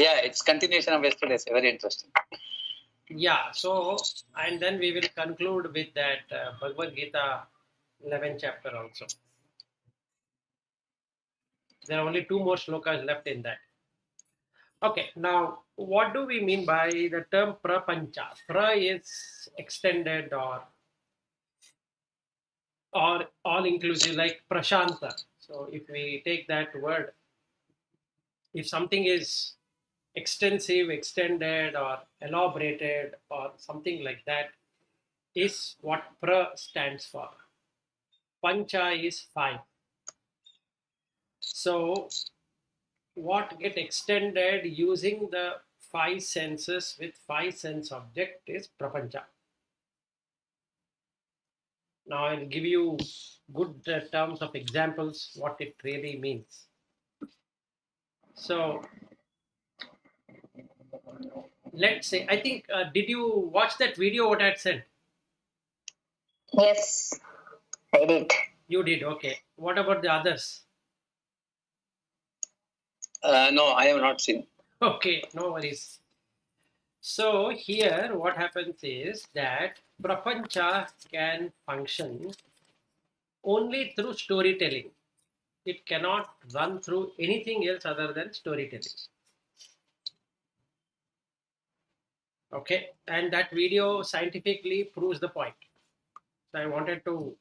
Yeah, it's continuation of yesterday's. Very interesting. Yeah, so, and then we will conclude with that Bhagavad-gita 11th chapter also. There are only 2 more shlokas left in that. Okay, now what do we mean by the term prapancha? Pra is extended or all inclusive, like prashanta. So if we take that word, if something is extensive, extended, or elaborated, or something like that, is what pra stands for. Pancha is 5. So what get extended using the 5 senses with 5 sense object is prapancha. Now I'll give you good terms of examples what it really means. So let's say, I think, did you watch that video what I had sent? Yes, I did. You did, okay. What about the others? No, I have not seen. Okay, no worries. So here what happens is that prapancha can function only through storytelling. It cannot run through anything else other than storytelling. Okay, and that video scientifically proves the point. So I wanted to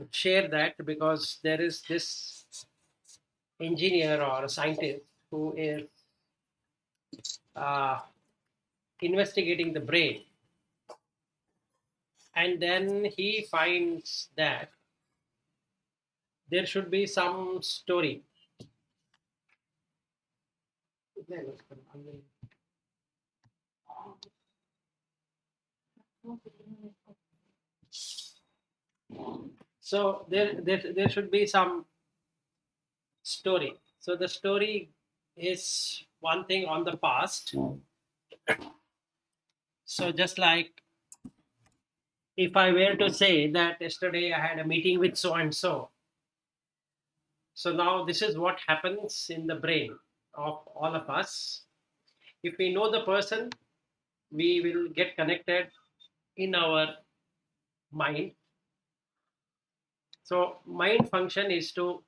share that because there is this engineer or a scientist who is uh, investigating the brain, and then he finds that there should be some story. So there should be some story. So the story is one thing on the past. So just like if I were to say that yesterday I had a meeting with so and so. So now this is what happens in the brain of all of us. If we know the person, we will get connected in our mind. So mind function is to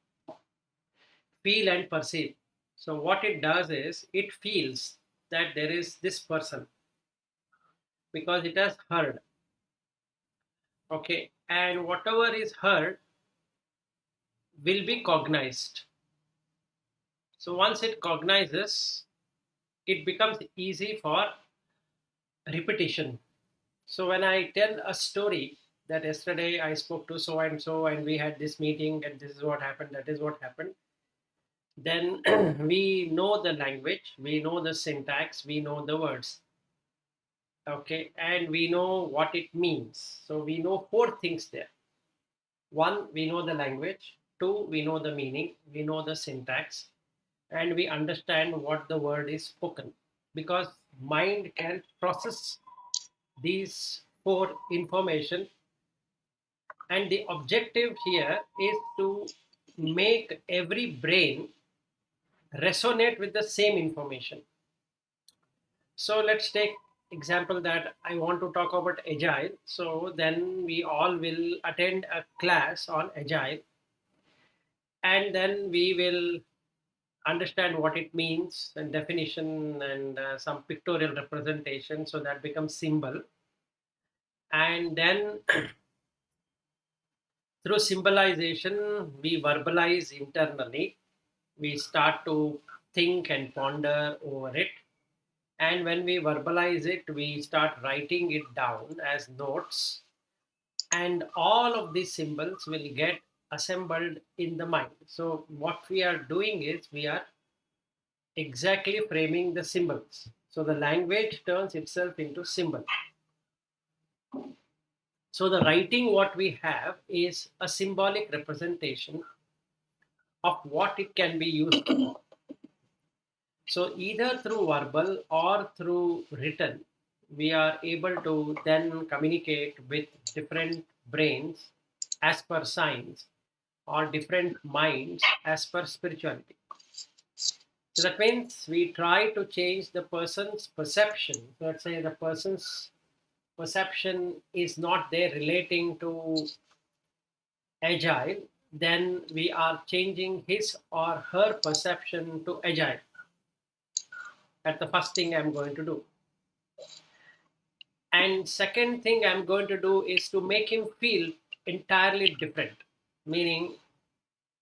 feel and perceive. So what it does is it feels that there is this person because it has heard. Okay, and whatever is heard will be cognized. So once it cognizes, it becomes easy for repetition. So when I tell a story that yesterday I spoke to so and we had this meeting and this is what happened, that is what happened, then we know the language, we know the syntax, we know the words. Okay, and we know what it means. So we know 4 things there. 1, we know the language. 2, we know the meaning, we know the syntax, and we understand what the word is spoken, because mind can process these 4 information, and the objective here is to make every brain resonate with the same information. So let's take example that I want to talk about agile. So then we all will attend a class on agile, and then we will understand what it means and definition and some pictorial representation, so that becomes symbol. And then through symbolization we verbalize internally, we start to think and ponder over it, and when we verbalize it we start writing it down as notes, and all of these symbols will get assembled in the mind. So what we are doing is we are exactly framing the symbols. So the language turns itself into symbol. So the writing what we have is a symbolic representation of what it can be used for. So either through verbal or through written, we are able to then communicate with different brains as per science, or different minds as per spirituality. So that means we try to change the person's perception. So let's say the person's perception is not there relating to agile, then we are changing his or her perception to agile. That's the first thing I'm going to do. And second thing I'm going to do is to make him feel entirely different. Meaning,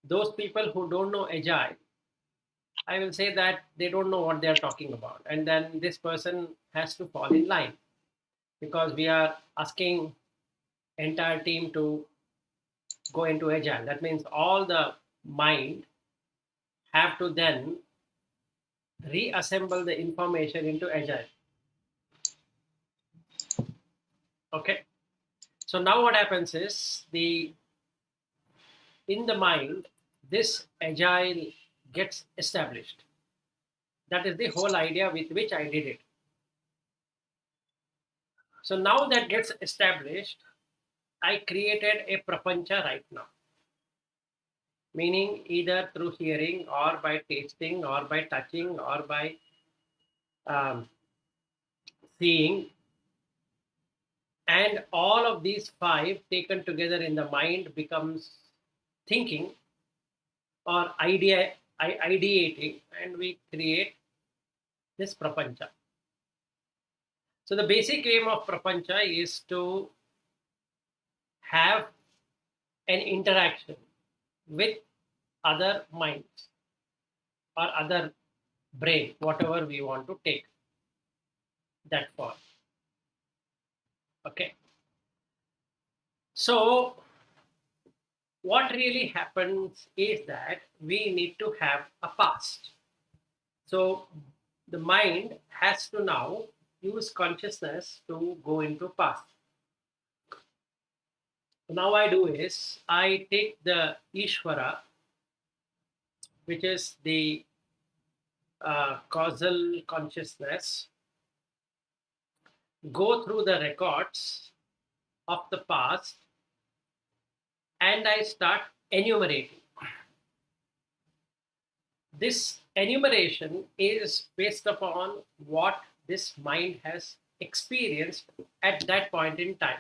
those people who don't know agile, I will say that they don't know what they're talking about. And then this person has to fall in line, because we are asking entire team to go into agile. That means all the mind have to then reassemble the information into agile. Okay. So now what happens is in the mind, this agile gets established. That is the whole idea with which I did it. So now that gets established, I created a prapancha right now. Meaning either through hearing or by tasting or by touching or by seeing. And all of these five taken together in the mind becomes thinking or ideating, and we create this prapancha. So the basic aim of prapancha is to have an interaction with other minds or other brain, whatever we want to take that for. Okay. So what really happens is that we need to have a past. So the mind has to now use consciousness to go into past. So now I do is I take the Ishvara, which is the causal consciousness, go through the records of the past, and I start enumerating. This enumeration is based upon what this mind has experienced at that point in time.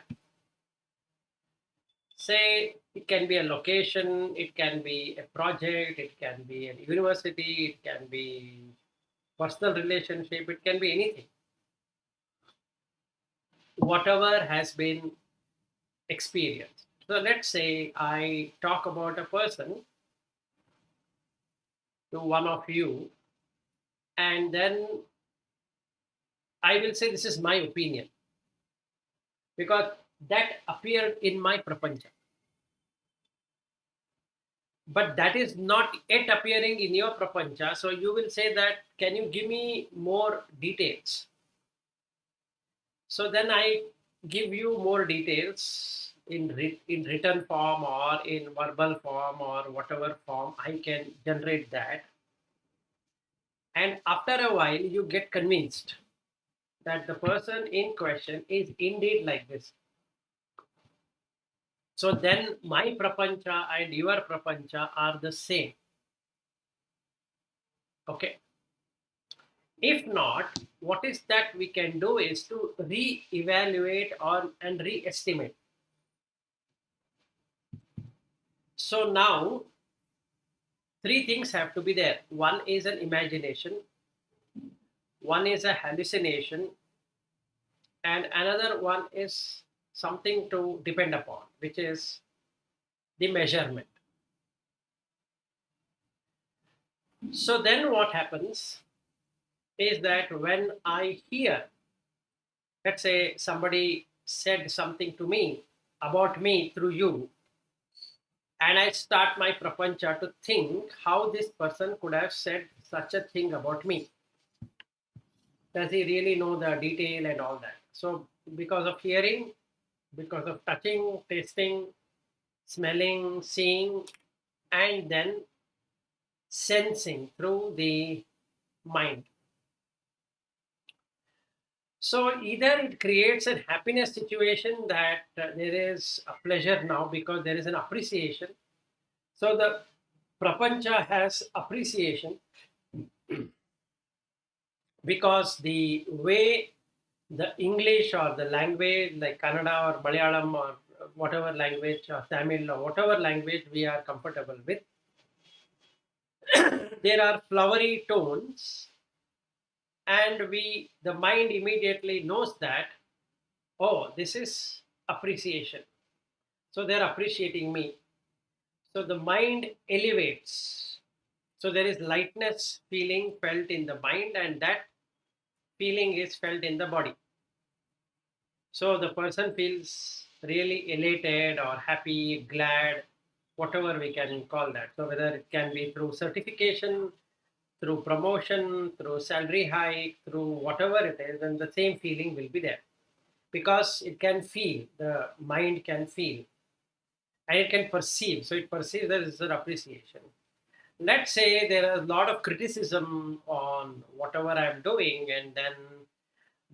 Say it can be a location, it can be a project, it can be a university, it can be personal relationship, it can be anything. Whatever has been experienced. So let's say I talk about a person to one of you, and then I will say this is my opinion, because that appeared in my prapancha. But that is not yet appearing in your prapancha. So you will say that, can you give me more details? So then I give you more details in written form or in verbal form or whatever form I can generate that. And after a while, you get convinced that the person in question is indeed like this. So then my prapancha and your prapancha are the same. Okay. If not, what is that we can do is to re-evaluate and re-estimate. So now, three things have to be there. One is an imagination, one is a hallucination, and another one is something to depend upon, which is the measurement. So then what happens is that when I hear, let's say somebody said something to me about me through you, and I start my prapancha to think how this person could have said such a thing about me. Does he really know the detail and all that? So because of hearing, because of touching, tasting, smelling, seeing, and then sensing through the mind. So either it creates a happiness situation that there is a pleasure now because there is an appreciation. So the prapancha has appreciation. because the way the English or the language like Kannada or Malayalam or whatever language or Tamil or whatever language we are comfortable with, there are flowery tones, and the mind immediately knows that, oh, this is appreciation. So they're appreciating me. So the mind elevates. So there is lightness feeling felt in the mind, and that feeling is felt in the body. So the person feels really elated or happy, glad, whatever we can call that. So whether it can be through certification, through promotion, through salary hike, through whatever it is, then the same feeling will be there. Because it can feel, the mind can feel, and it can perceive. So it perceives that this is an appreciation. Let's say there is a lot of criticism on whatever I'm doing, and then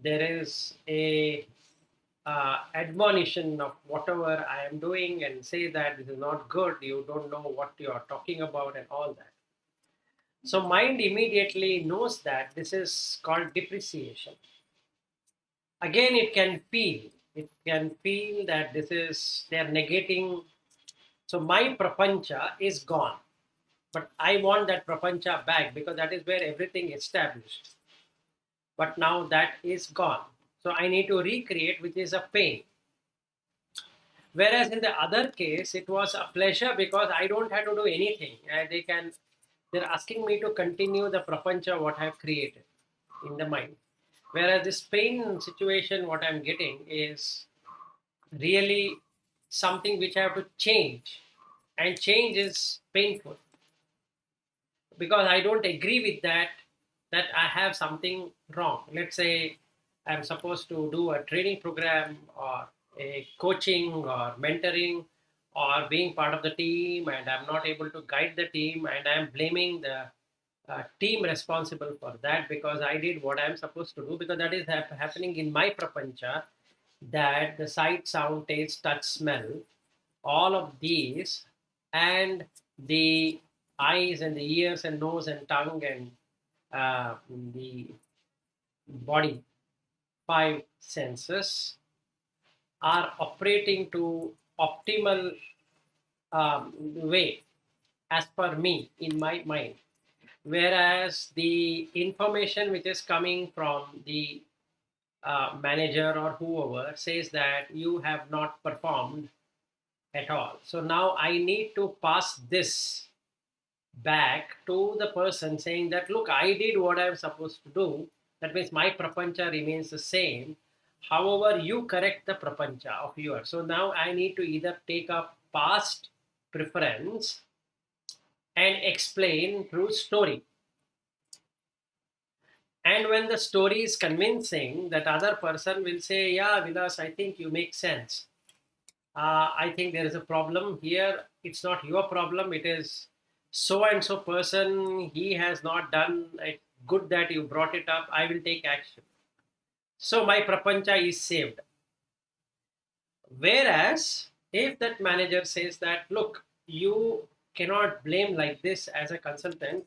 there is a admonition of whatever I am doing, and say that this is not good, you don't know what you are talking about, and all that. So mind immediately knows that this is called depreciation. Again, it can feel that this is, they are negating. So my prapancha is gone, but I want that prapancha back because that is where everything is established. But now that is gone. So I need to recreate, which is a pain. Whereas in the other case, it was a pleasure because I don't have to do anything. They're asking me to continue the prapancha, what I've created in the mind. Whereas this pain situation, what I'm getting is really something which I have to change. And change is painful because I don't agree with that I have something wrong. Let's say I'm supposed to do a training program or a coaching or mentoring or being part of the team, and I'm not able to guide the team, and I'm blaming the team responsible for that because I did what I'm supposed to do, because that is happening in my prapancha, that the sight, sound, taste, touch, smell, all of these, and the eyes and the ears and nose and tongue and the body, five senses, are operating to optimal way as per me in my mind. Whereas the information which is coming from the manager or whoever says that you have not performed at all. So now I need to pass this back to the person saying that, look, I did what I'm supposed to do. That means my prapancha remains the same. However, you correct the prapancha of yours. So now I need to either take up past preference and explain through story. And when the story is convincing, that other person will say, yeah, Vilas, I think you make sense. I think there is a problem here. It's not your problem. It is so and so person. He has not done it. Good that you brought it up. I will take action. So my prapancha is saved. Whereas if that manager says that, look, you cannot blame like this as a consultant.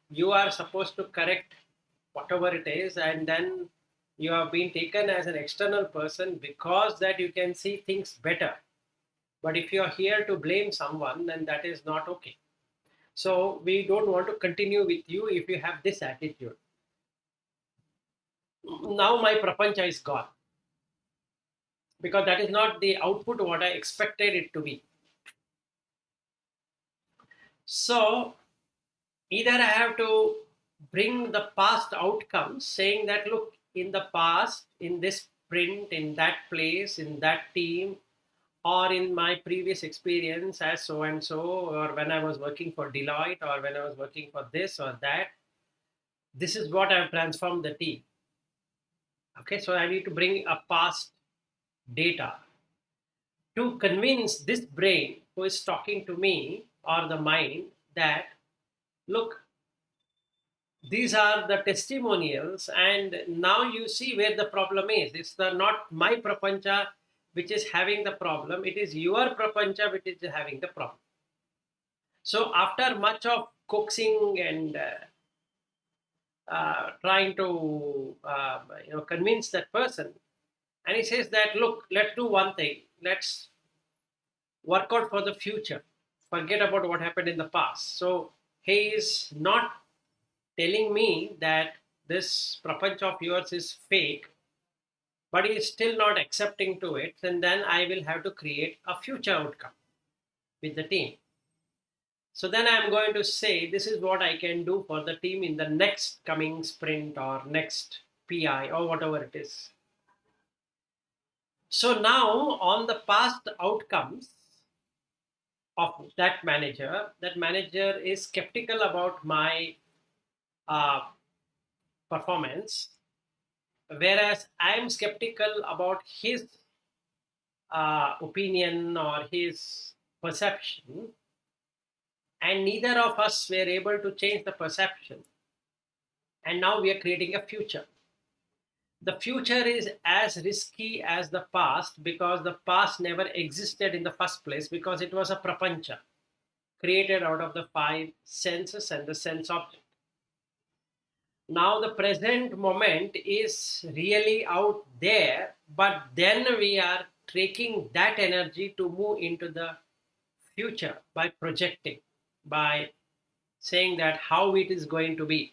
You are supposed to correct whatever it is, and then you have been taken as an external person because that you can see things better. But if you are here to blame someone, then that is not okay. So we don't want to continue with you if you have this attitude. Now my prapancha is gone because that is not the output what I expected it to be. So either I have to bring the past outcomes, saying that, look, in the past, in this print, in that place, in that team, or in my previous experience as so and so, or when I was working for Deloitte, or when I was working for this or that, this is what I've transformed the team. Okay, so I need to bring a past data to convince this brain who is talking to me, or the mind, that, look, these are the testimonials, and now you see where the problem is. It's not my prapancha which is having the problem, it is your prapancha which is having the problem. So after much of coaxing and trying to convince that person, and he says that, look, let's do one thing. Let's work out for the future. Forget about what happened in the past. So he is not telling me that this prapancha of yours is fake, but he is still not accepting to it. And then I will have to create a future outcome with the team. So then I'm going to say, this is what I can do for the team in the next coming sprint or next PI or whatever it is. So now on the past outcomes of that manager is skeptical about my uh, performance, whereas I'm skeptical about his opinion or his perception, and neither of us were able to change the perception. And now we are creating a future. The future is as risky as the past because the past never existed in the first place, because it was a prapancha created out of the five senses and the sense object. Now the present moment is really out there, but then we are taking that energy to move into the future by projecting, by saying that how it is going to be.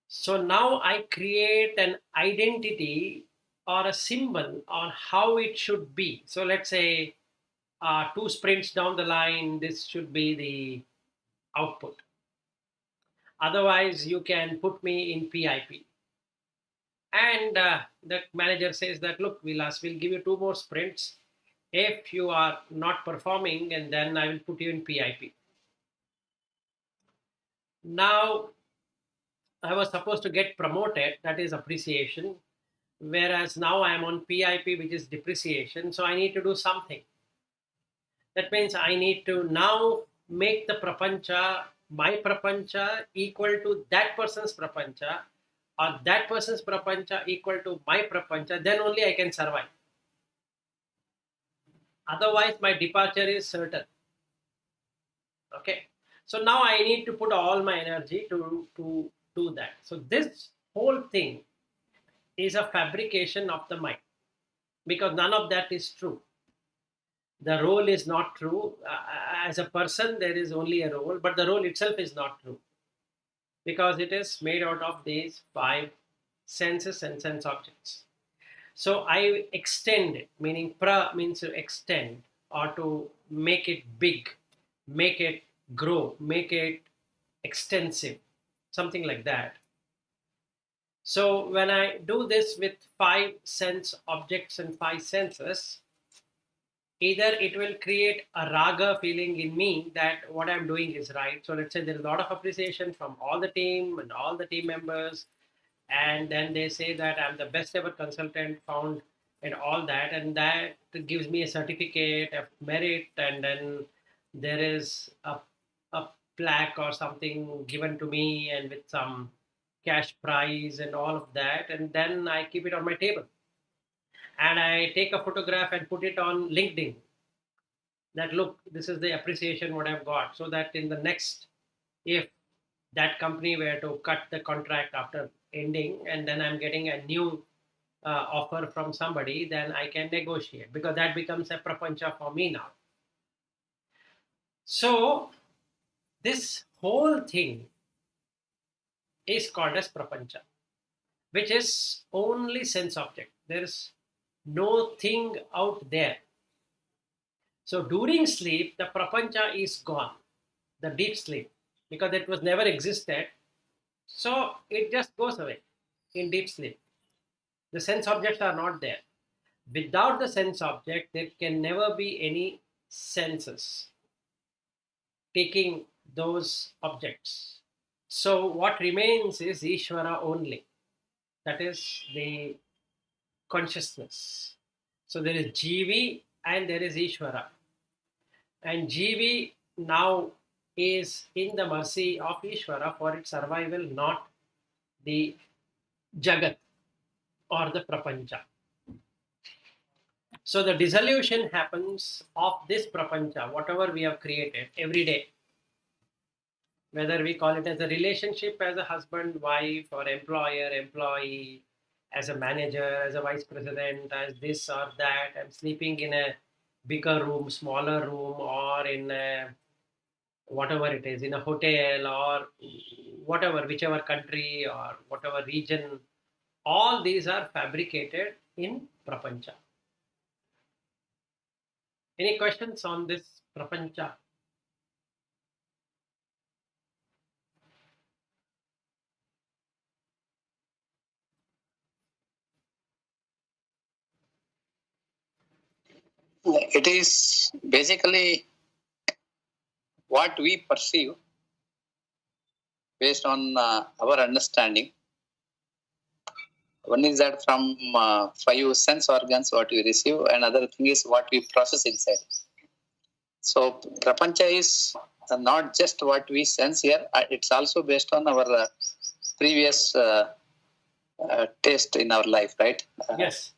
So now I create an identity or a symbol on how it should be. So let's say 2 sprints down the line, this should be the output. Otherwise, you can put me in PIP. And the manager says that, look, we'll give you 2 more sprints. If you are not performing, and then I will put you in PIP. Now, I was supposed to get promoted, that is appreciation, whereas now I am on PIP, which is depreciation. So I need to do something. That means I need to now make the prapancha, my prapancha, equal to that person's prapancha, or that person's prapancha equal to my prapancha. Then only I can survive. Otherwise, my departure is certain. Okay. So now I need to put all my energy to do that. So this whole thing is a fabrication of the mind, because none of that is true. The role is not true. As a person, there is only a role, but the role itself is not true, because it is made out of these 5 senses and sense objects. So I extend it, meaning pra means to extend or to make it big, make it grow, make it extensive, something like that. So when I do this with 5 sense objects and 5 senses, either it will create a raga feeling in me that what I'm doing is right. So let's say there's a lot of appreciation from all the team and all the team members, and then they say that I'm the best ever consultant found and all that, and that gives me a certificate of merit, and then there is a plaque or something given to me, and with some cash prize and all of that, and then I keep it on my table and I take a photograph and put it on LinkedIn, that look, this is the appreciation what I've got, so that in the next, if that company were to cut the contract after ending, and then I'm getting a new offer from somebody, then I can negotiate, because that becomes a prapancha for me now. So this whole thing is called as prapancha, which is only sense object. There is no thing out there. So during sleep, the prapancha is gone, the deep sleep, because it was never existed. So it just goes away in deep sleep. The sense objects are not there. Without the sense object, there can never be any senses taking those objects. So what remains is Ishvara only. That is the consciousness. So there is Jivi and there is Ishvara. And Jivi now is in the mercy of Ishvara for its survival, not the Jagat or the Prapancha. So the dissolution happens of this Prapancha, whatever we have created every day. Whether we call it as a relationship as a husband, wife, or employer, employee, as a manager, as a vice president, as this or that. I'm sleeping in a bigger room, smaller room, or in a, whatever it is, in a hotel or whatever, whichever country or whatever region. All these are fabricated in Prapancha. Any questions on this Prapancha? It is basically what we perceive based on our understanding. One is that from 5 sense organs what we receive, and other thing is what we process inside. So Prapancha is not just what we sense here, it's also based on our previous taste in our life, right? Yes.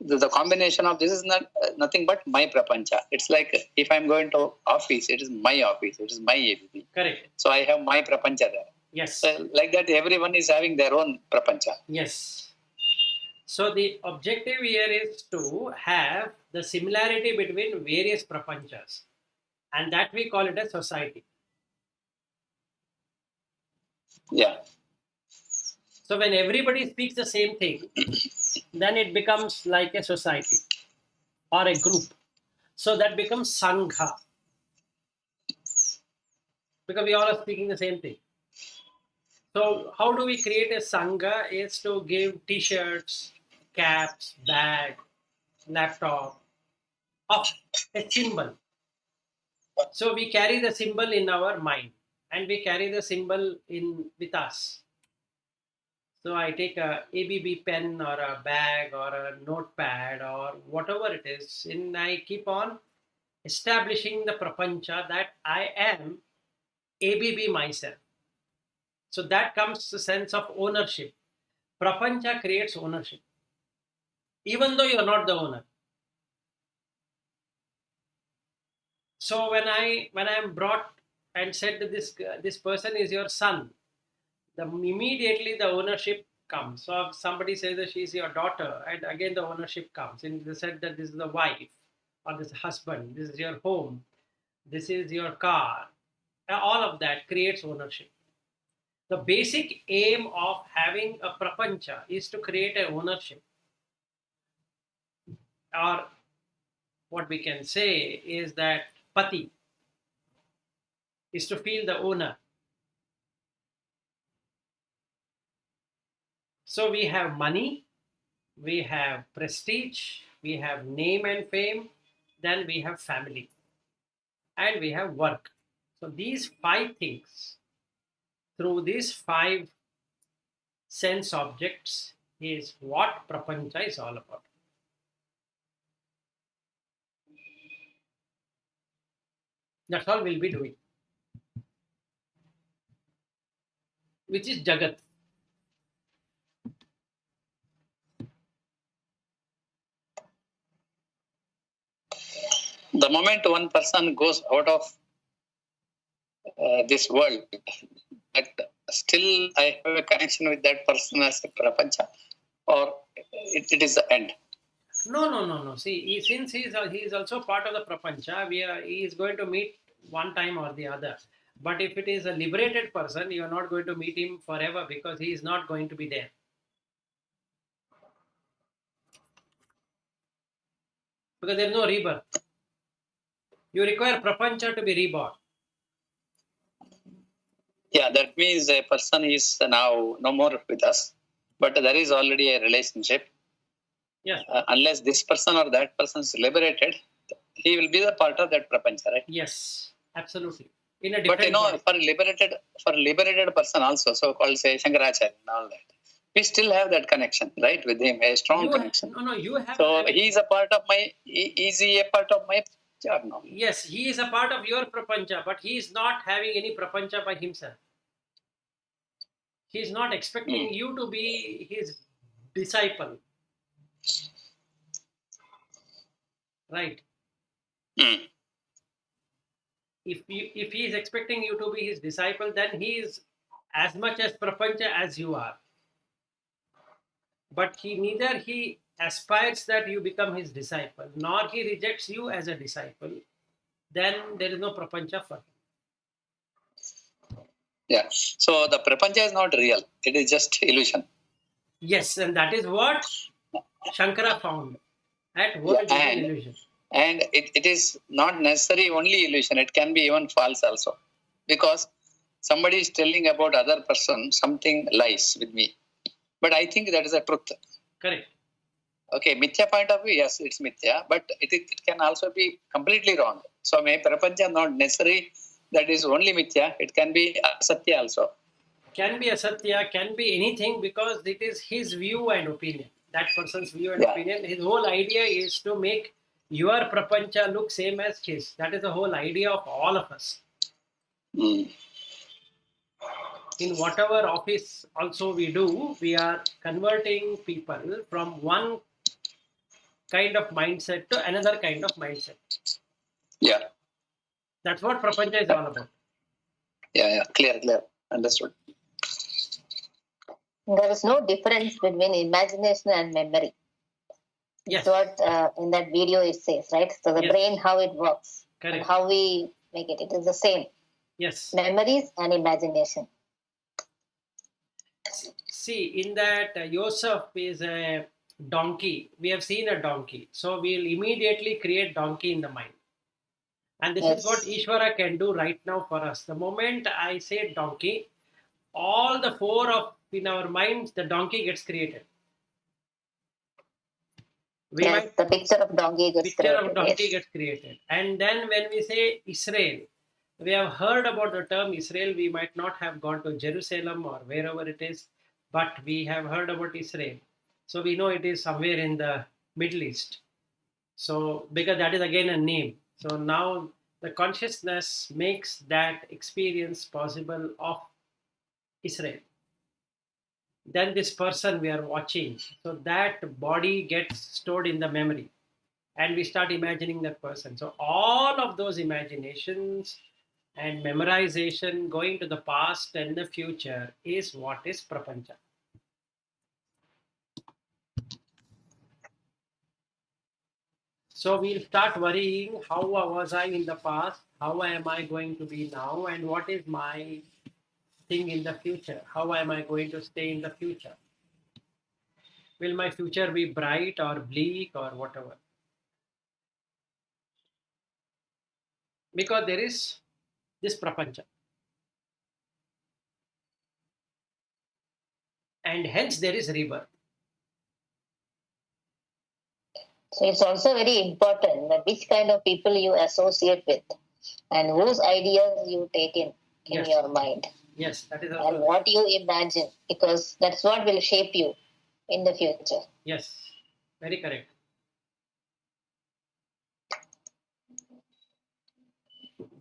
The combination of this is not nothing but my Prapancha. It's like if I'm going to office, it is my office, it is my ABB. Correct. So I have my Prapancha there. Yes. So like that, everyone is having their own Prapancha. Yes. So the objective here is to have the similarity between various prapanchas, and that we call it a society. Yeah. So when everybody speaks the same thing, then it becomes like a society or a group. So that becomes Sangha, because we all are speaking the same thing. So how do we create a Sangha? Is to give t-shirts, caps, bag, laptop of a symbol. So we carry the symbol in our mind, and we carry the symbol in with us. So I take a ABB pen or a bag or a notepad or whatever it is, and I keep on establishing the prapancha that I am ABB myself. So that comes the sense of ownership. Prapancha creates ownership, even though you are not the owner. So when I am brought and said that this person is your son, immediately the ownership comes. So if somebody says that she is your daughter, and again the ownership comes. And they said that this is the wife or this husband, this is your home, this is your car. All of that creates ownership. The basic aim of having a prapancha is to create an ownership, or what we can say is that pati is to feel the owner. So we have money, we have prestige, we have name and fame, then we have family, and we have work. So these 5 things, through these 5 sense objects, is what prapancha is all about. That's all we'll be doing, which is Jagat. The moment one person goes out of this world, but still I have a connection with that person as a prapancha, or it is the end. No. See, since he is also part of the prapancha, he is going to meet one time or the other. But if it is a liberated person, you are not going to meet him forever, because he is not going to be there. Because there is no rebirth. You require prapancha to be reborn. Yeah, that means a person is now no more with us, but there is already a relationship. Yes. Unless this person or that person is liberated, he will be the part of that prapancha, right? Yes, absolutely. In a different But for liberated person also, so called say Shankaracharya and all that, we still have that connection, right, with him, a strong connection. You have. So he is a part of my. Is he a part of my job now? Yes, he is a part of your prapancha, but he is not having any prapancha by himself. He is not expecting you to be his disciple. Right. if he is expecting you to be his disciple, then he is as much as Prapancha as you are. But neither he aspires that you become his disciple, nor he rejects you as a disciple. Then there is no Prapancha for him. Yeah. So the Prapancha is not real. It is just illusion. Yes, and that is what Shankara found. At world is an illusion. And it is not necessarily only illusion. It can be even false also. Because somebody is telling about other person something lies with me. But I think that is a truth. Correct. Okay, mithya point of view, yes, it's mithya, but it can also be completely wrong. So may Prapancha not necessary that is only mithya, it can be satya also. Can be asatya, can be anything, because it is his view and opinion. That person's view and opinion. His whole idea is to make your Prapancha look same as his. That is the whole idea of all of us. Mm. In whatever office also we do, we are converting people from one kind of mindset to another kind of mindset. Yeah. That's what Prapancha is all about. Yeah, clear, understood. There is no difference between imagination and memory. Yes. That's what in that video it says, right? So the brain, how it works, correct, and how we make it is the same. Yes. Memories and imagination. See, in that Yosef is a donkey. We have seen a donkey. So we'll immediately create donkey in the mind. And this is what Ishvara can do right now for us. The moment I say donkey, all the four of in our minds, the donkey gets created. The picture of donkey gets created. And then when we say Israel, we have heard about the term Israel. We might not have gone to Jerusalem or wherever it is, but we have heard about Israel. So we know it is somewhere in the Middle East. So because that is again a name. So now the consciousness makes that experience possible of Israel. Then this person we are watching, so that body gets stored in the memory and we start imagining that person. So all of those imaginations and memorization going to the past and the future is what is Prapancha. So we'll start worrying, how was I in the past, how am I going to be now, and what is my thing in the future, how am I going to stay in the future. Will my future be bright or bleak or whatever? Because there is this Prapancha. And hence there is rebirth. So it's also very important that which kind of people you associate with and whose ideas you take in your mind. Yes, that is also. And what you imagine, because that's what will shape you in the future. Yes, very correct.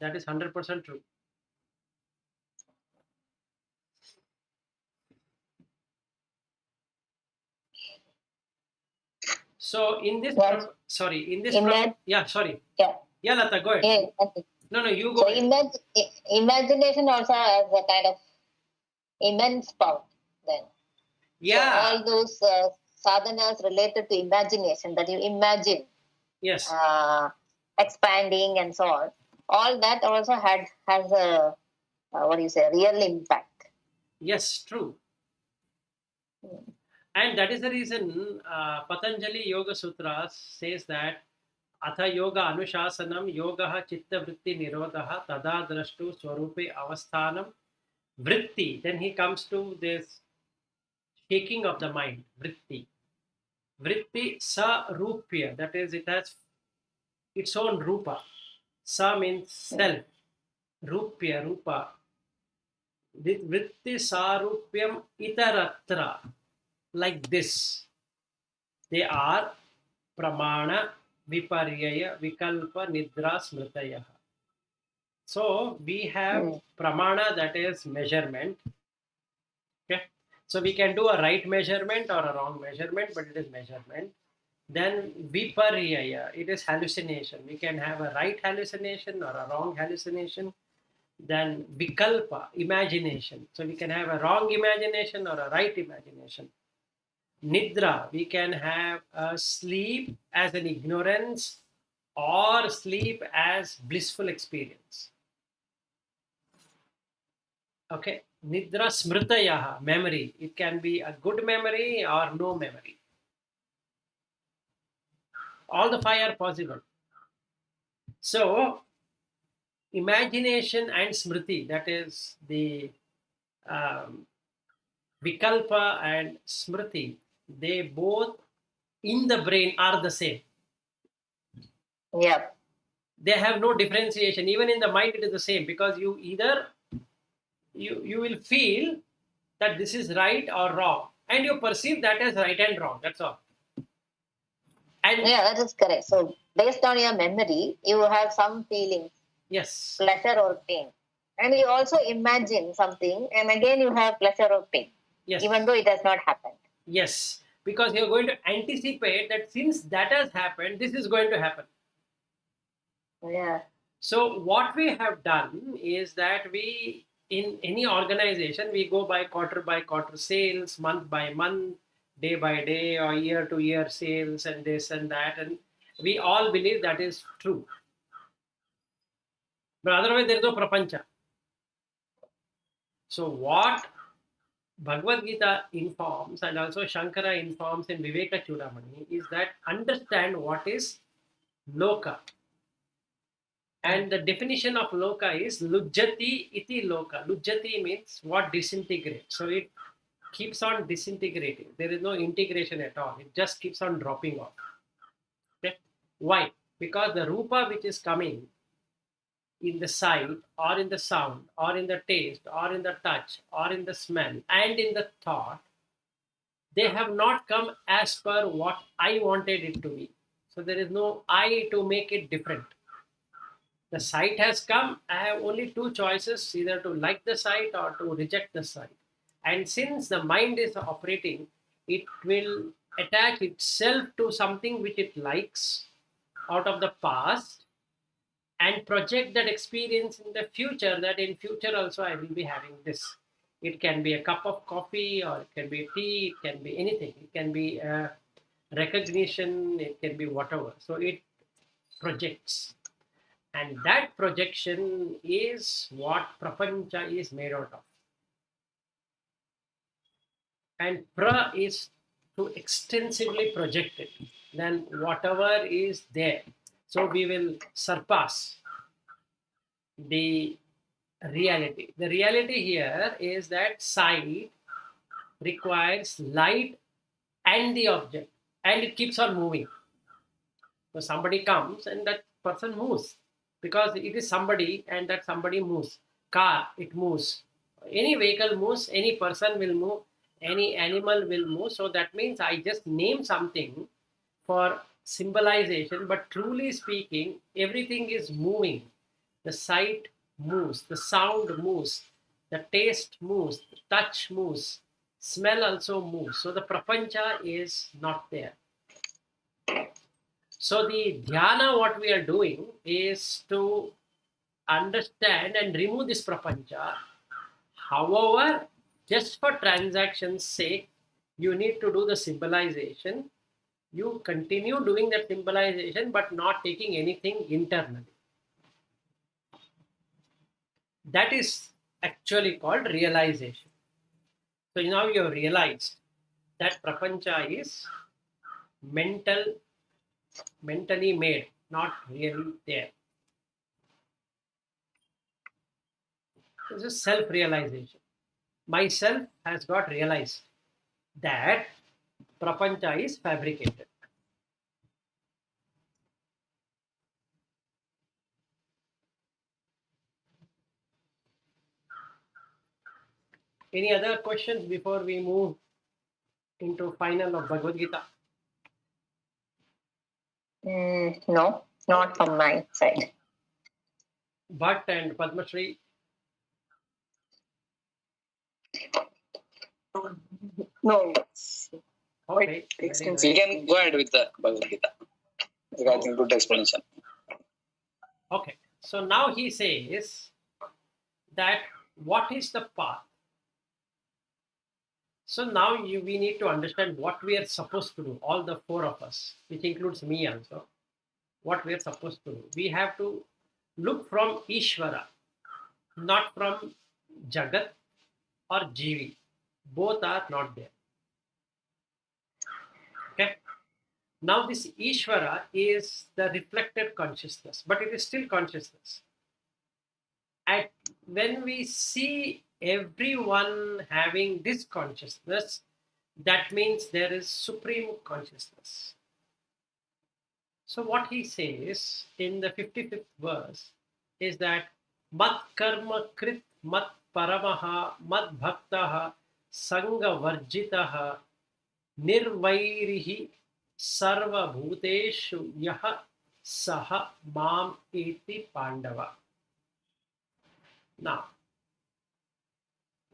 That is 100% true. So in this, Lata, go ahead. No, you go. So imagination also has a kind of immense power. Then, so all those sadhanas related to imagination that you imagine, yes, expanding and so on. All that also has a real impact. Yes, true. And that is the reason Patanjali Yoga Sutras says that Atha Yoga Anushasanam Yogaha Chitta Vritti Nirodha Tada Drashtu Swarupe Avasthanam Vritti. Then he comes to this shaking of the mind, Vritti. Vritti Sarupya, that is, it has its own Rupa. Sa means self. Rupya, Rupa. Vritti Sarupyam Itaratra. Like this. They are Pramana, Viparyaya, Vikalpa, Nidra, Smritaya. So we have Pramana, that is measurement. Okay. So we can do a right measurement or a wrong measurement, but it is measurement. Then viparyaya, it is hallucination. We can have a right hallucination or a wrong hallucination. Then vikalpa, imagination. So we can have a wrong imagination or a right imagination. Nidra, we can have a sleep as an ignorance or sleep as blissful experience. Okay. Nidra smritayaha, memory. It can be a good memory or no memory. All the five are possible. So, imagination and smriti, that is the vikalpa and smriti, they both in the brain are the same. Yeah. They have no differentiation. Even in the mind, it is the same, because you either you will feel that this is right or wrong, and you perceive that as right and wrong. That's all. And yeah, that is correct. So based on your memory, you have some feelings, yes, pleasure or pain. And you also imagine something, and again you have pleasure or pain, yes, even though it has not happened. yes, because you're going to anticipate that since that has happened, this is going to happen. Yeah. So what we have done is that we, in any organization, we go by quarter sales, month by month, day by day, or year to year sales, and this and that, and we all believe that is true. But otherwise, there is no prapancha. So what Bhagvadgita informs, and also Shankara informs in Viveka Chudamani, is that understand what is loka. And the definition of loka is lujjati iti loka. Lujjati means what disintegrates. So it keeps on disintegrating. There is no integration at all. It just keeps on dropping off. Okay? Why? Because the rupa which is coming in the sight or in the sound or in the taste or in the touch or in the smell and in the thought, they have not come as per what I wanted it to be. So there is no I to make it different. The sight has come, I have only two choices, either to like the sight or to reject the sight. And since the mind is operating, it will attach itself to something which it likes out of the past and project that experience in the future, that in future also I will be having this. It can be a cup of coffee, or it can be tea, it can be anything. It can be a recognition, it can be whatever. So it projects. And that projection is what Prapancha is made out of. And pra is to extensively project it. Then whatever is there. So we will surpass the reality. The reality here is that sight requires light and the object, and it keeps on moving. So somebody comes and that person moves, because it is somebody and that somebody moves. Car, it moves. Any vehicle moves, any person will move, any animal will move. So that means I just name something for symbolization, but truly speaking, everything is moving. The sight moves, the sound moves, the taste moves, the touch moves, smell also moves. So the prapancha is not there. So the dhyana, what we are doing is to understand and remove this prapancha. However, just for transaction's sake, you need to do the symbolization. You continue doing that symbolization, but not taking anything internally. That is actually called realization. So now you have realized that prapancha is mentally made, not really there. This is self-realization. Myself has got realized that prapancha is fabricated. Any other questions before we move into final of Bhagavad Gita? No, not from my side. Bhatt and Padma Shri? No. Okay. You can go ahead with the Bhagavad-Gita. I think good explanation. Okay. So now he says that what is the path? So now we need to understand what we are supposed to do, all the four of us, which includes me also. What we are supposed to do. We have to look from Ishvara, not from Jagat or Jivi. Both are not there. Okay. Now this Ishvara is the reflected consciousness, but it is still consciousness. And when we see everyone having this consciousness, that means there is supreme consciousness. So what he says in the 55th verse is that mat karma krit mat paramaha mat bhaktaha sanga varjitaha nirvairihi sarva bhuteshu yaha saha mam eti pandava. Now,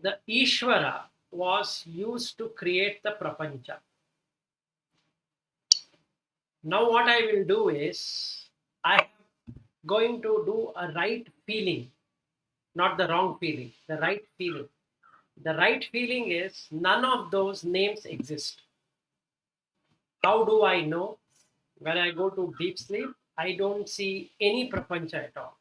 the Ishvara was used to create the Prapancha. Now what I will do is, I am going to do a right feeling, not the wrong feeling, the right feeling. The right feeling is none of those names exist. How do I know? When I go to deep sleep, I don't see any Prapancha at all.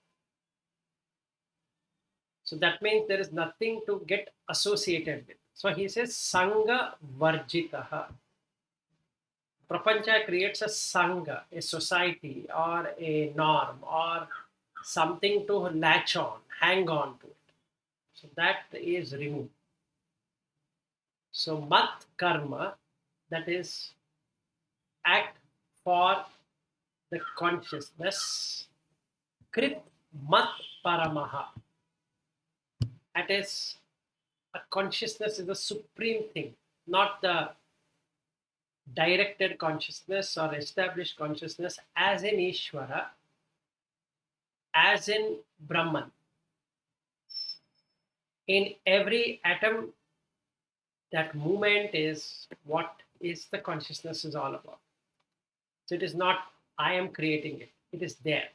So that means there is nothing to get associated with. So he says Sangha Varjitaha. Prapancha creates a Sangha, a society or a norm or something to latch on, hang on to it. So that is removed. So Mat Karma, that is act for the consciousness. Krit Mat Paramaha. That is, a consciousness is the supreme thing, not the directed consciousness or established consciousness as in Ishvara, as in Brahman. In every atom, that movement is what is the consciousness is all about. So it is not I am creating it, it is there.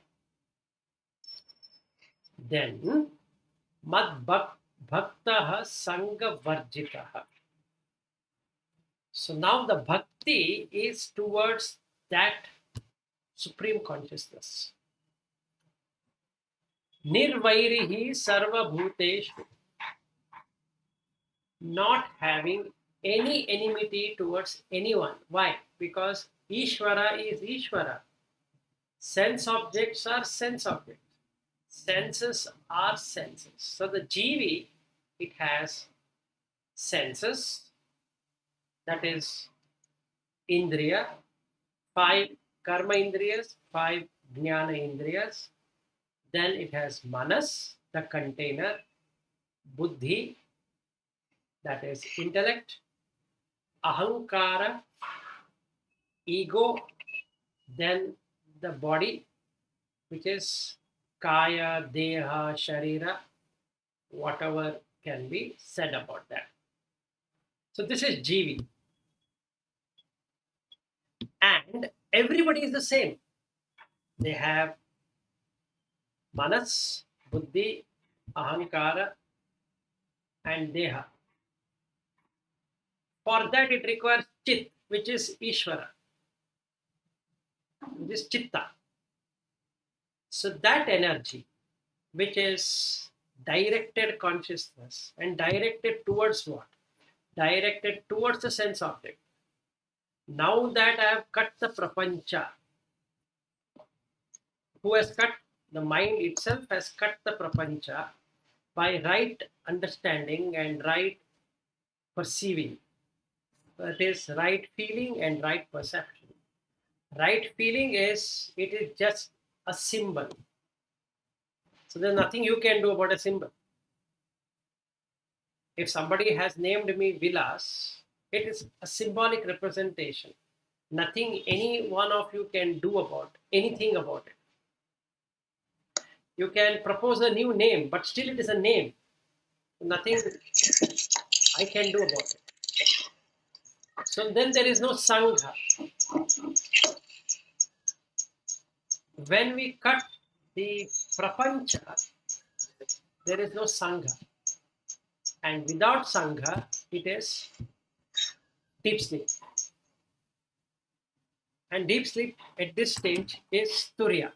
Then Mad Bhaktaha Sangha Varjitaha. So now the bhakti is towards that supreme consciousness. Nirvairihi Sarva Bhuteshu. Not having any enmity towards anyone. Why? Because Ishvara is Ishvara. Sense objects are sense objects. Senses are senses. So the Jivi, it has senses, that is Indriya, 5 Karma Indriyas, 5 Jnana Indriyas. Then it has Manas, the container, Buddhi, that is intellect, Ahankara, ego, then the body, which is Kaya, Deha, Sharira, whatever can be said about that. So this is Jivi. And everybody is the same. They have Manas, Buddhi, Ahankara, and Deha. For that it requires Chit, which is Ishvara, which is Chitta. So that energy, which is directed consciousness and directed towards what? Directed towards the sense object. Now that I have cut the Prapancha, who has cut? The mind itself has cut the Prapancha by right understanding and right perceiving. That is right feeling and right perception. Right feeling is, it is just a symbol. So there's nothing you can do about a symbol. If somebody has named me Vilas, it is a symbolic representation. Nothing any one of you can do about anything about it. You can propose a new name, but still it is a name. Nothing I can do about it. So then there is no Sangha. When we cut the Prapancha, there is no Sangha. And without Sangha, it is deep sleep. And deep sleep at this stage is Turiya.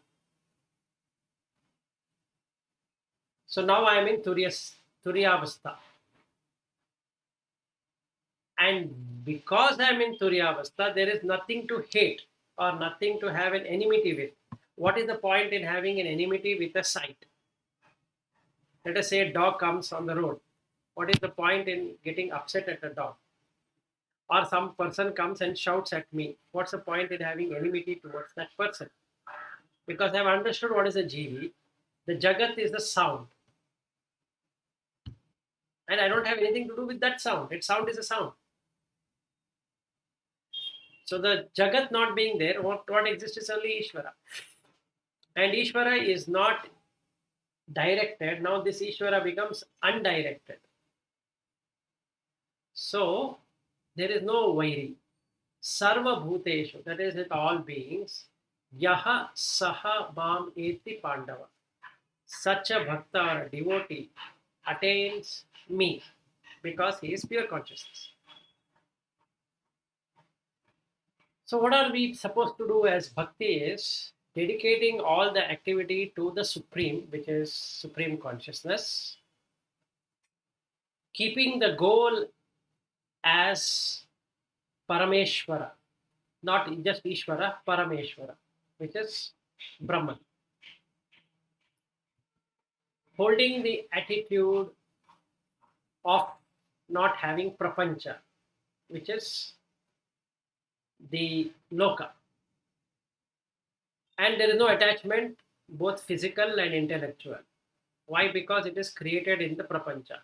So now I am in Turiyavastha. And because I am in Turiyavastha, there is nothing to hate or nothing to have an enmity with. What is the point in having an enmity with a sight? Let us say a dog comes on the road. What is the point in getting upset at a dog? Or some person comes and shouts at me. What's the point in having enmity towards that person? Because I've understood what is a Jivi. The Jagat is the sound. And I don't have anything to do with that sound. Its sound is a sound. So the Jagat not being there, what exists is only Ishvara. And Ishvara is not directed. Now this Ishvara becomes undirected. So there is no Vairi. Sarva Bhuteshu, that is with all beings, Yaha Saha Mam Eti Pandava. Such a bhakta or a devotee attains me because he is pure consciousness. So what are we supposed to do as bhakti is dedicating all the activity to the Supreme, which is Supreme Consciousness, keeping the goal as Parameshwara, not just Ishvara, Parameshwara, which is Brahman. Holding the attitude of not having Prapancha, which is the Loka. And there is no attachment, both physical and intellectual. Why? Because it is created in the Prapancha.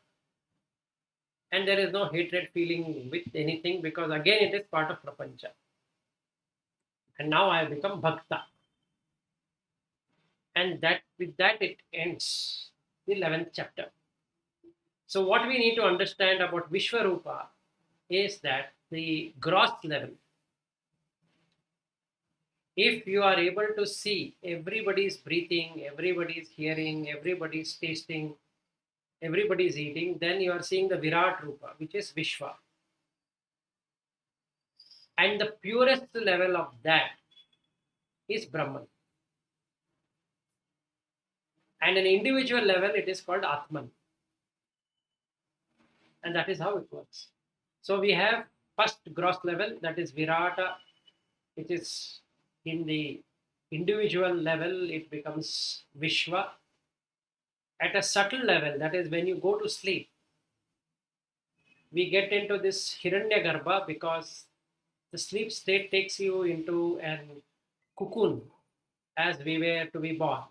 And there is no hatred feeling with anything because again it is part of Prapancha. And now I have become Bhakta. And that with that it ends the 11th chapter. So what we need to understand about Vishwarupa is that the gross level, if you are able to see everybody's breathing, everybody's hearing, everybody's tasting, everybody's eating, then you are seeing the Virat Rupa, which is Vishwa. And the purest level of that is Brahman. And an individual level, it is called Atman. And that is how it works. So we have first gross level, that is Virata, which is in the individual level, it becomes Vishwa. At a subtle level, that is when you go to sleep, we get into this Hiranyagarbha because the sleep state takes you into an cocoon as we were to be born.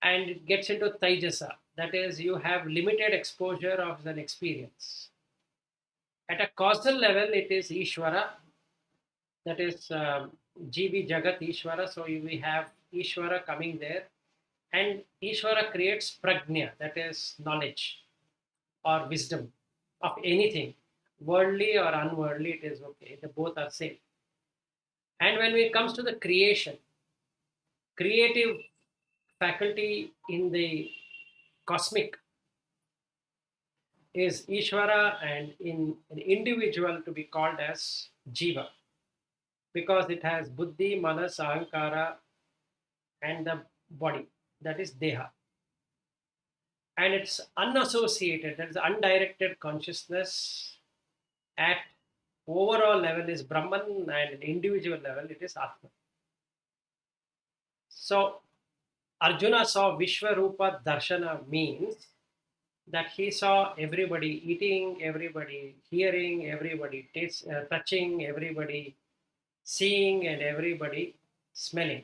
And it gets into Taijasa, that is you have limited exposure of an experience. At a causal level, it is Ishvara, that is Jivi Jagat Ishvara. So we have Ishvara coming there. And Ishvara creates prajna, that is knowledge or wisdom of anything, worldly or unworldly, it is okay. The both are same. And when it comes to the creation, creative faculty in the cosmic is Ishvara, and in an individual to be called as Jiva, because it has Buddhi, Manas, Ahankara, and the body, that is Deha. And it's unassociated, that is undirected consciousness. At overall level is Brahman, and at individual level it is Atman. So Arjuna saw Vishwarupa Darshana means that he saw everybody eating, everybody hearing, everybody touching, everybody seeing, and everybody smelling.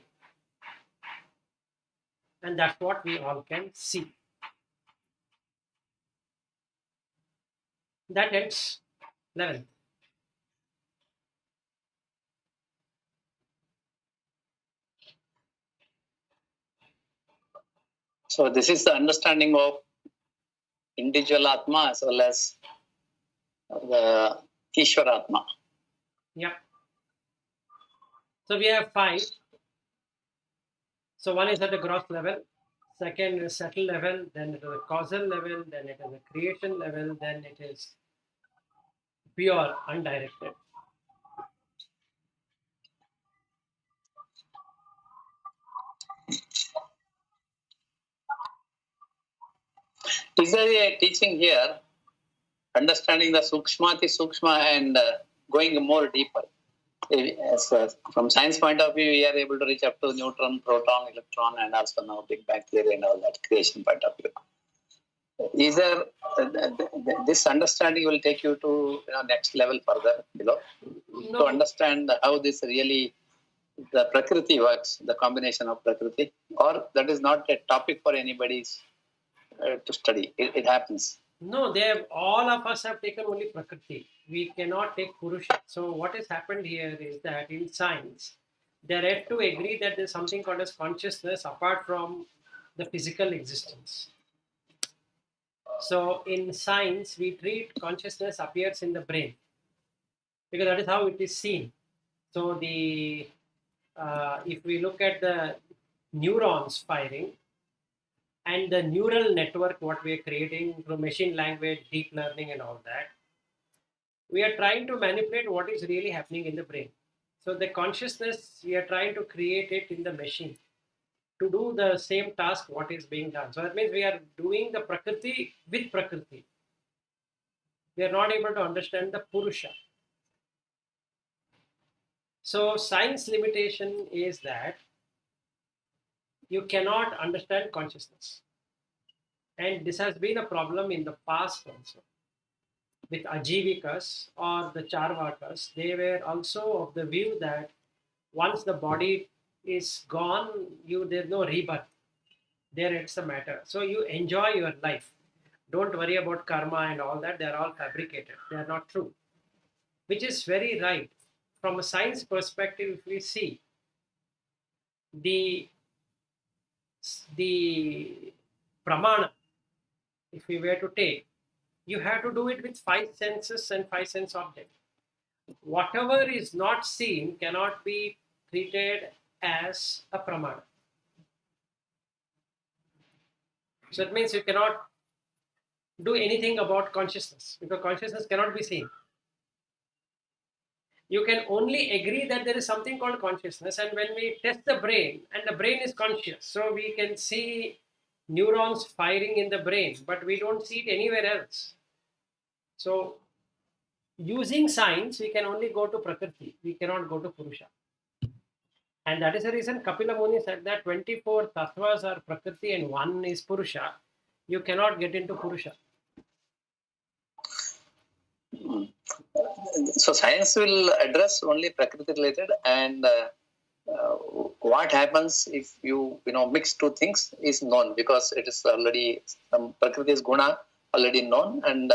And that's what we all can see. That ends 11th. So this is the understanding of individual Atma as well as the Ishwaratma. Yeah. So we have 5. So one is at the gross level, second is subtle level, then it is a causal level, then it is a creation level, then it is pure, undirected. Is there a teaching here, understanding the Sukshmati Sukshma and going more deeper? From science point of view, we are able to reach up to neutron, proton, electron, and also now Big Bang theory and all that creation point of view. Is there this understanding will take you to next level further below to understand how this really the Prakriti works, the combination of Prakriti, or that is not a topic for anybody to study. It happens. No, all of us have taken only Prakriti. We cannot take Purusha. So what has happened here is that in science, they are yet to agree that there is something called as consciousness apart from the physical existence. So in science, we treat consciousness appears in the brain because that is how it is seen. So if we look at the neurons firing and the neural network, what we are creating through machine language, deep learning and all that, we are trying to manipulate what is really happening in the brain. So the consciousness, we are trying to create it in the machine to do the same task what is being done. So that means we are doing the Prakriti with Prakriti. We are not able to understand the Purusha. So science limitation is that you cannot understand consciousness. And this has been a problem in the past also. With Ajivikas or the Charvakas, they were also of the view that once the body is gone, there's no rebirth. There it's a matter. So you enjoy your life. Don't worry about karma and all that. They're all fabricated. They are not true. Which is very right. From a science perspective, if we see the pramana, if we were to take, you have to do it with 5 senses and 5 sense objects. Whatever is not seen cannot be treated as a pramana. So that means you cannot do anything about consciousness because consciousness cannot be seen. You can only agree that there is something called consciousness, and when we test the brain, and the brain is conscious, so we can see neurons firing in the brain, but we don't see it anywhere else. So using science, we can only go to Prakriti. We cannot go to Purusha. And that is the reason Kapila Muni said that 24 tattvas are Prakriti and 1 is Purusha. You cannot get into Purusha. So science will address only Prakriti related, and what happens if you mix two things is known, because it is already Prakriti's guna already known, and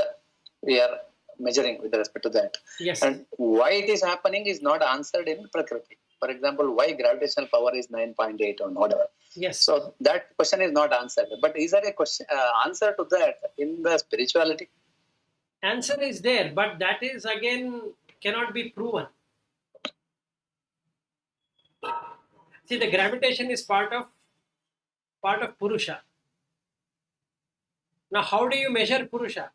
we are measuring with respect to that. Yes. And why it is happening is not answered in Prakriti. For example, why gravitational power is 9.8 or whatever. Yes. So that question is not answered. But is there a question answer to that in the spirituality? Answer is there, but that is again cannot be proven. See, the gravitation is part of Purusha. Now, how do you measure Purusha?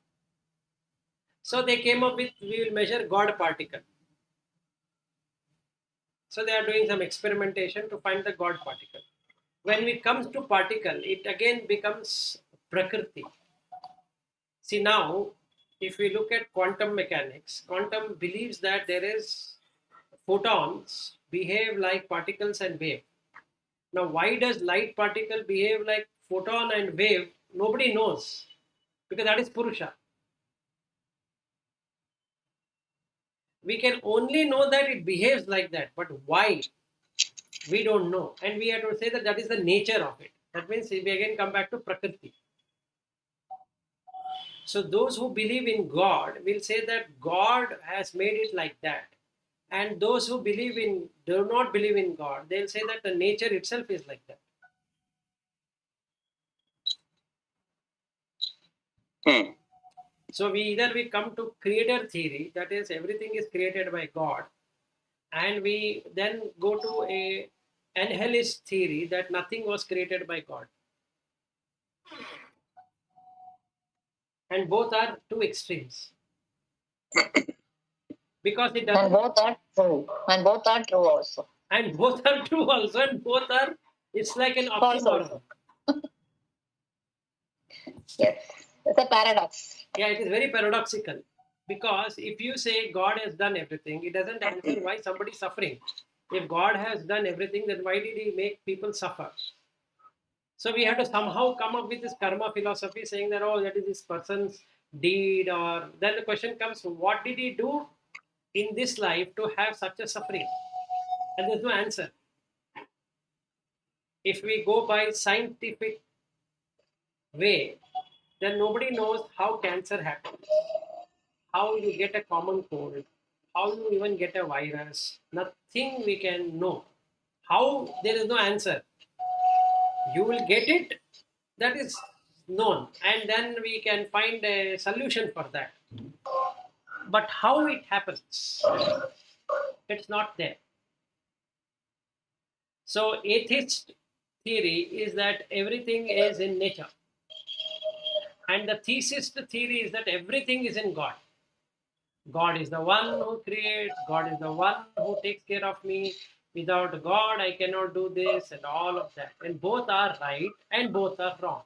So they came up with, we will measure God particle. So they are doing some experimentation to find the God particle. When it comes to particle, it again becomes Prakriti. See, now, if we look at quantum mechanics, quantum believes that there is photons behave like particles and wave. Now, why does light particle behave like photon and wave? Nobody knows, because that is Purusha. We can only know that it behaves like that, but why? We don't know. And we have to say that that is the nature of it. That means we again come back to Prakriti. So those who believe in God will say that God has made it like that. And those who do not believe in God, they'll say that the nature itself is like that. So we come to creator theory, that is everything is created by God, and we then go to a nihilist theory that nothing was created by God. And both are two extremes. Because it doesn't. And both are true. And both are true also. And both are true also. And both are, it's like an False oxymoron. also. Yes. It's a paradox. Yeah, it is very paradoxical. Because if you say God has done everything, it doesn't answer why somebody is suffering. If God has done everything, then why did he make people suffer? So we have to somehow come up with this karma philosophy saying that, oh, that is this person's deed. Or then the question comes, what did he do in this life to have such a suffering? And there's no answer. If we go by scientific way, then nobody knows how cancer happens, how you get a common cold, how you even get a virus. Nothing we can know. How, there is no answer. You will get it, that is known, and then we can find a solution for that. But how it happens, it's not there. So atheist theory is that everything is in nature. And the theist theory is that everything is in God. God is the one who creates, God is the one who takes care of me. Without God, I cannot do this and all of that. And both are right and both are wrong.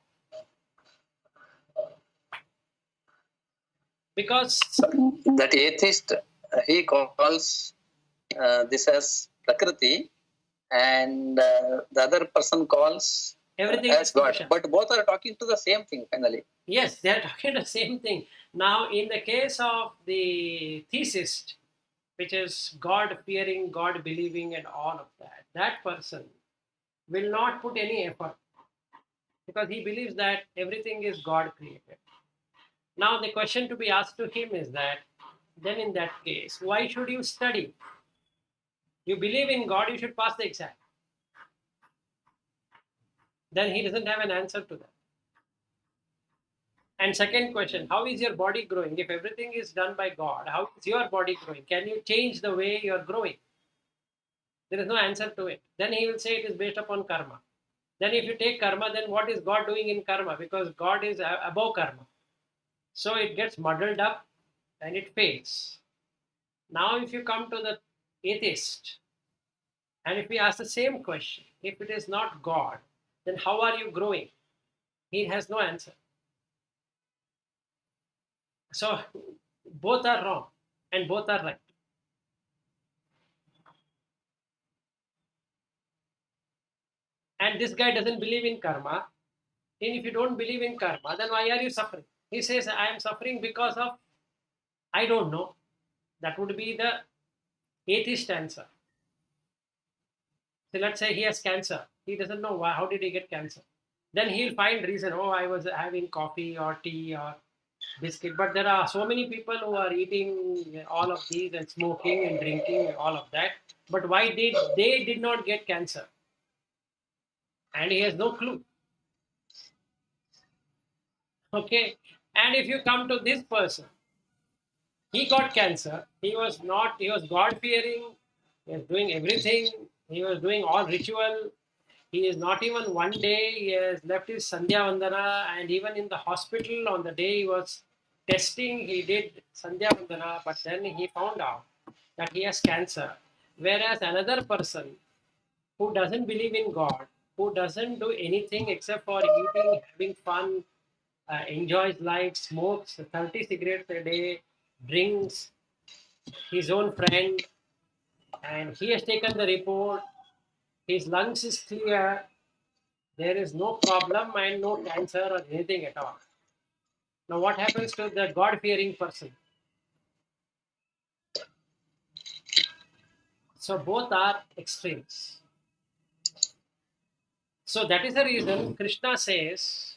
Because that atheist, he calls this as Prakriti, and the other person calls everything as is God. creation. But both are talking to the same thing finally. Yes, they are talking the same thing. Now, in the case of the theist, which is God fearing, God believing, and all of that, that person will not put any effort because he believes that everything is God created. Now, the question to be asked to him is that, then in that case, why should you study? You believe in God, you should pass the exam. Then he doesn't have an answer to that. And second question, how is your body growing? If everything is done by God, how is your body growing? Can you change the way you're growing? There is no answer to it. Then he will say it is based upon karma. Then if you take karma, then what is God doing in karma? Because God is above karma. So it gets muddled up and it fails. Now if you come to the atheist, and if we ask the same question, if it is not God, then how are you growing? He has no answer. So both are wrong and both are right. And this guy doesn't believe in karma. And if you don't believe in karma, then why are you suffering? He says, I am suffering because of, I don't know. That would be the atheist answer. So let's say he has cancer. He doesn't know why, how did he get cancer? Then he'll find reason, oh, I was having coffee or tea or biscuit. But there are so many people who are eating all of these and smoking and drinking and all of that. But why did they did not get cancer? And he has no clue. Okay. And if you come to this person, he got cancer. He was God fearing. He was doing everything. He was doing all ritual. He is not even one day, he has left his Sandhya Vandana, and even in the hospital on the day he was testing, he did Sandhya Vandana, but then he found out that he has cancer. Whereas another person who doesn't believe in God, who doesn't do anything except for eating, having fun, enjoys life, smokes 30 cigarettes a day, drinks his own friend, and he has taken the report, his lungs is clear, there is no problem and no cancer or anything at all. Now, what happens to the God-fearing person? So, both are extremes. So, that is the reason Krishna says,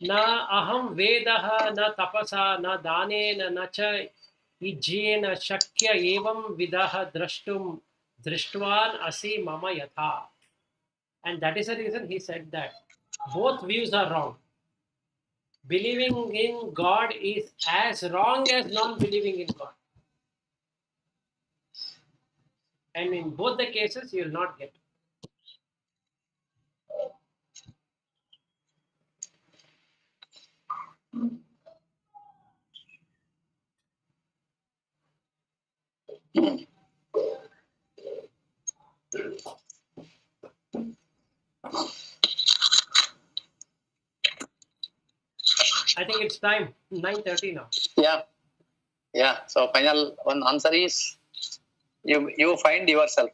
Na aham vedaha, na tapasa, na dane, na cha ijjena shakya evam vidaha drashtum drishtvan asi mama yatha. And that is the reason he said that. Both views are wrong. believing in God is as wrong as non-believing in God. And in both the cases, you will not get. I think it's time, 9:30 now. Yeah. So final one answer is you find yourself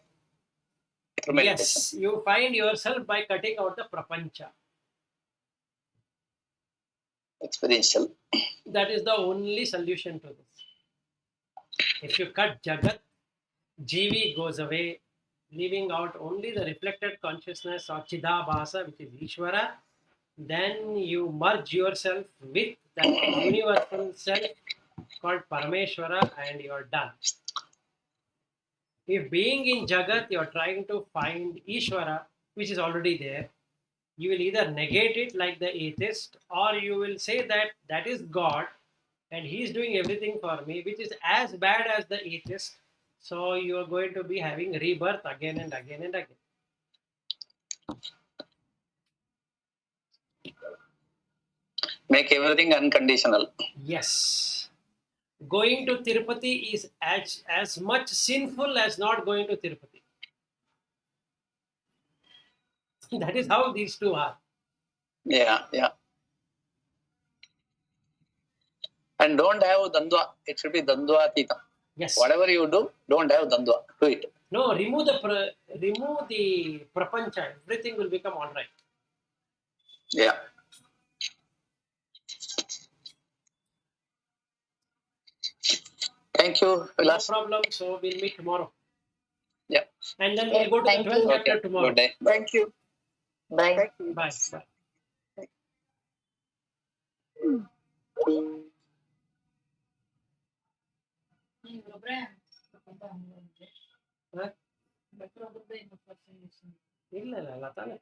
through meditation. Yes, you find yourself by cutting out the prapancha. Experiential. That is the only solution to this. If you cut Jagat, Jivi goes away, leaving out only the reflected consciousness or Chidabhasa, which is Ishvara, then you merge yourself with that universal self called Parameshwara and you're done. If being in Jagat, you're trying to find Ishvara, which is already there, you will either negate it like the atheist, or you will say that that is God and he is doing everything for me, which is as bad as the atheist. So you are going to be having rebirth again and again and again. Make everything unconditional. Yes. Going to Tirupati is as much sinful as not going to Tirupati. That is how these two are. Yeah. And don't have dandva. It should be dandva atita. Yes. Whatever you do, don't have dandva. Do it. No, remove the prapancha. Everything will become all right. Yeah. Thank you, Vilas. No problem. So we'll meet tomorrow. Yeah. And then we'll go to the 12th chapter tomorrow. Good day. Thank you. Bye. Bye. ಇಲ್ಲ ಲತಾನೆ